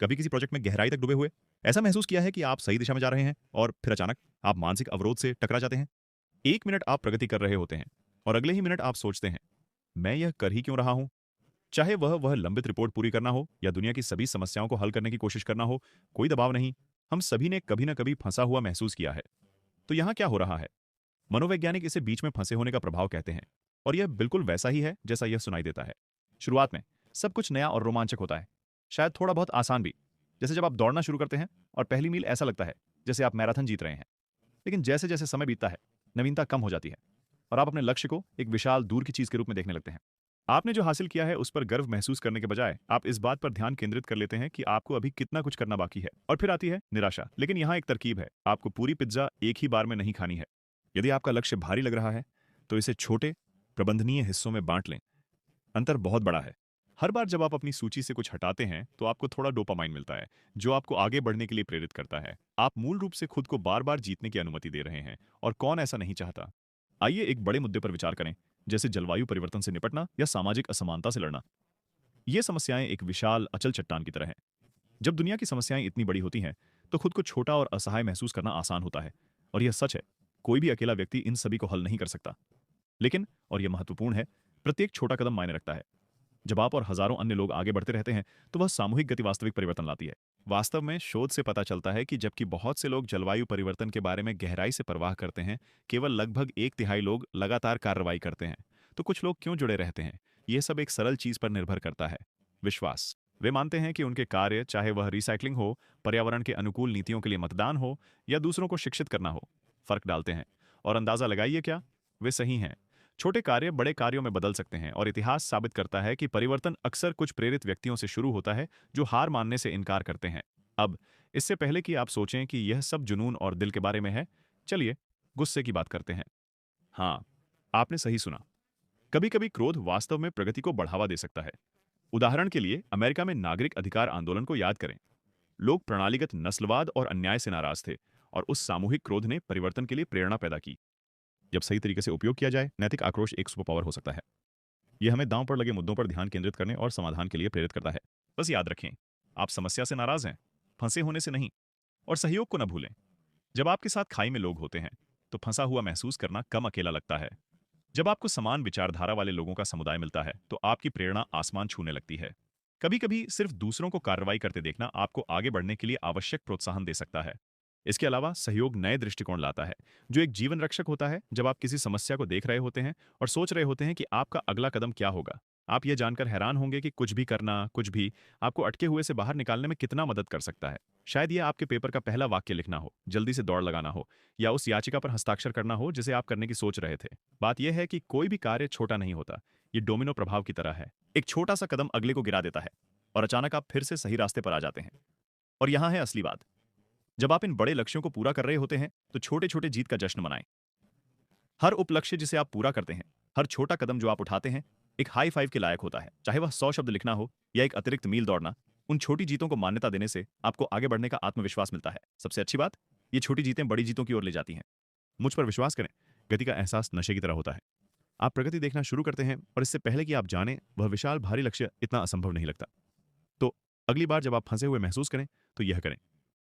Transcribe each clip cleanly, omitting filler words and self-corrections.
कभी किसी प्रोजेक्ट में गहराई तक डूबे हुए ऐसा महसूस किया है कि आप सही दिशा में जा रहे हैं और फिर अचानक आप मानसिक अवरोध से टकरा जाते हैं? एक मिनट आप प्रगति कर रहे होते हैं और अगले ही मिनट आप सोचते हैं, मैं यह कर ही क्यों रहा हूं? चाहे वह लंबित रिपोर्ट पूरी करना हो या दुनिया की सभी समस्याओं को हल करने की कोशिश करना हो, कोई दबाव नहीं। हम सभी ने कभी ना कभी फंसा हुआ महसूस किया है। तो यहाँ क्या हो रहा है? मनोवैज्ञानिक इसे बीच में फंसे होने का प्रभाव कहते हैं, और यह बिल्कुल वैसा ही है जैसा यह सुनाई देता है। शुरुआत में सब कुछ नया और रोमांचक होता है, शायद थोड़ा बहुत आसान भी। जैसे जब आप दौड़ना शुरू करते हैं और पहली मील ऐसा लगता है जैसे आप मैराथन जीत रहे हैं। लेकिन जैसे जैसे समय बीतता है, नवीनता कम हो जाती है और आप अपने लक्ष्य को एक विशाल दूर की चीज के रूप में देखने लगते हैं। आपने जो हासिल किया है उस पर गर्व महसूस करने के बजाय आप इस बात पर ध्यान केंद्रित कर लेते हैं कि आपको अभी कितना कुछ करना बाकी है, और फिर आती है निराशा। लेकिन यहाँ एक तरकीब है, आपको पूरी पिज्जा एक ही बार में नहीं खानी है। यदि आपका लक्ष्य भारी लग रहा है तो इसे छोटे, प्रबंधनीय हिस्सों में बांट लें। अंतर बहुत बड़ा है। हर बार जब आप अपनी सूची से कुछ हटाते हैं तो आपको थोड़ा डोपामाइन मिलता है, जो आपको आगे बढ़ने के लिए प्रेरित करता है। आप मूल रूप से खुद को बार बार जीतने की अनुमति दे रहे हैं, और कौन ऐसा नहीं चाहता। आइए एक बड़े मुद्दे पर विचार करें, जैसे जलवायु परिवर्तन से निपटना या सामाजिक असमानता से लड़ना। ये समस्याएं एक विशाल अचल चट्टान की तरह हैं। जब दुनिया की समस्याएं इतनी बड़ी होती हैं तो खुद को छोटा और असहाय महसूस करना आसान होता है। और यह सच है, कोई भी अकेला व्यक्ति इन सभी को हल नहीं कर सकता। लेकिन, और यह महत्वपूर्ण है, प्रत्येक छोटा कदम मायने रखता है। जब आप और हजारों अन्य लोग आगे बढ़ते रहते हैं तो वह सामूहिक गति वास्तविक परिवर्तन लाती है। वास्तव में शोध से पता चलता है कि जबकि बहुत से लोग जलवायु परिवर्तन के बारे में गहराई से परवाह करते हैं, केवल लगभग एक तिहाई लोग लगातार कार्रवाई करते हैं। तो कुछ लोग क्यों जुड़े रहते हैं? यह सब एक सरल चीज पर निर्भर करता है, विश्वास। वे मानते हैं कि उनके कार्य, चाहे वह रिसाइकलिंग हो, पर्यावरण के अनुकूल नीतियों के लिए मतदान हो या दूसरों को शिक्षित करना हो, फर्क डालते हैं। और अंदाजा लगाइए क्या? वे सही हैं। छोटे कार्य बड़े कार्यों में बदल सकते हैं, और इतिहास साबित करता है कि परिवर्तन अक्सर कुछ प्रेरित व्यक्तियों से शुरू होता है जो हार मानने से इनकार करते हैं। अब, इससे पहले कि आप सोचें कि यह सब जुनून और दिल के बारे में है, चलिए गुस्से की बात करते हैं। हाँ, आपने सही सुना। कभी कभी क्रोध वास्तव में प्रगति को बढ़ावा दे सकता है। उदाहरण के लिए अमेरिका में नागरिक अधिकार आंदोलन को याद करें। लोग प्रणालीगत नस्लवाद और अन्याय से नाराज थे, और उस सामूहिक क्रोध ने परिवर्तन के लिए प्रेरणा पैदा की। जब सही तरीके से उपयोग किया जाए, नैतिक आक्रोश एक सुपर पावर हो सकता है। यह हमें दांव पर लगे मुद्दों पर ध्यान केंद्रित करने और समाधान के लिए प्रेरित करता है। बस याद रखें, आप समस्या से नाराज हैं, फंसे होने से नहीं। और सहयोग को न भूलें। जब आपके साथ खाई में लोग होते हैं तो फंसा हुआ महसूस करना कम अकेला लगता है। जब आपको समान विचारधारा वाले लोगों का समुदाय मिलता है तो आपकी प्रेरणा आसमान छूने लगती है। कभी कभी सिर्फ दूसरों को कार्रवाई करते देखना आपको आगे बढ़ने के लिए आवश्यक प्रोत्साहन दे सकता है। इसके अलावा सहयोग नए दृष्टिकोण लाता है, जो एक जीवन रक्षक होता है। जब आप किसी समस्या को देख रहे होते हैं और सोच रहे होते हैं कि आपका अगला कदम क्या होगा, आप यह जानकर हैरान होंगे कि कुछ भी करना, कुछ भी, आपको अटके हुए से बाहर निकालने में कितना मदद कर सकता है। शायद यह आपके पेपर का पहला वाक्य लिखना हो, जल्दी से दौड़ लगाना हो, या उस याचिका पर हस्ताक्षर करना हो जिसे आप करने की सोच रहे थे। बात यह है कि कोई भी कार्य छोटा नहीं होता। ये डोमिनो प्रभाव की तरह है। एक छोटा सा कदम अगले को गिरा देता है, और अचानक आप फिर से सही रास्ते पर आ जाते हैं। और यहाँ है असली बात। जब आप इन बड़े लक्ष्यों को पूरा कर रहे होते हैं तो छोटे छोटे जीत का जश्न मनाएं। हर उपलक्ष्य जिसे आप पूरा करते हैं, हर छोटा कदम जो आप उठाते हैं, एक हाई फाइव के लायक होता है। चाहे वह 100 शब्द लिखना हो या एक अतिरिक्त मील दौड़ना। उन छोटी जीतों को मान्यता देने से आपको आगे बढ़ने का आत्मविश्वास मिलता है। सबसे अच्छी बात, ये छोटी जीतें बड़ी जीतों की ओर ले जाती हैं। मुझ पर विश्वास करें, गति का एहसास नशे की तरह होता है। आप प्रगति देखना शुरू करते हैं और इससे पहले कि आप जानें, वह विशाल भारी लक्ष्य इतना असंभव नहीं लगता। तो अगली बार जब आप फंसे हुए महसूस करें तो यह करें,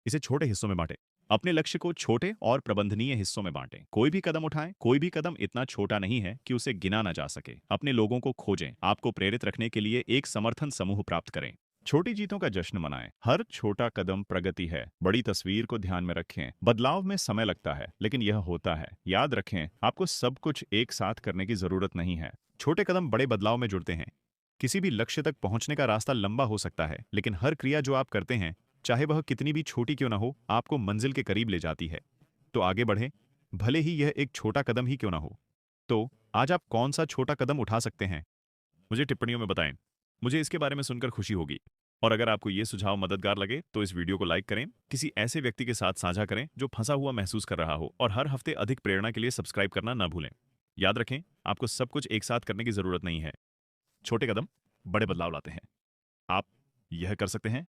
इसे छोटे हिस्सों में बांटें। अपने लक्ष्य को छोटे और प्रबंधनीय हिस्सों में बांटें। कोई भी कदम उठाएं, कोई भी कदम इतना छोटा नहीं है कि उसे गिना ना जा सके। अपने लोगों को खोजें, आपको प्रेरित रखने के लिए एक समर्थन समूह प्राप्त करें। छोटी जीतों का जश्न मनाएं। हर छोटा कदम प्रगति है। बड़ी तस्वीर को ध्यान में रखें। बदलाव में समय लगता है, लेकिन यह होता है। याद रखें, आपको सब कुछ एक साथ करने की जरूरत नहीं है। छोटे कदम बड़े बदलाव में जुड़ते हैं। किसी भी लक्ष्य तक पहुंचने का रास्ता लंबा हो सकता है, लेकिन हर क्रिया जो आप करते हैं, चाहे वह कितनी भी छोटी क्यों ना हो, आपको मंजिल के करीब ले जाती है। तो आगे बढ़ें, भले ही यह एक छोटा कदम ही क्यों ना हो। तो आज आप कौन सा छोटा कदम उठा सकते हैं? मुझे टिप्पणियों में बताएं। मुझे इसके बारे में सुनकर खुशी होगी। और अगर आपको ये सुझाव मददगार लगे तो इस वीडियो को लाइक करें, किसी ऐसे व्यक्ति के साथ साझा करें जो फंसा हुआ महसूस कर रहा हो, और हर हफ्ते अधिक प्रेरणा के लिए सब्सक्राइब करना ना भूलें। याद रखें, आपको सब कुछ एक साथ करने की जरूरत नहीं है। छोटे कदम बड़े बदलाव लाते हैं। आप यह कर सकते हैं।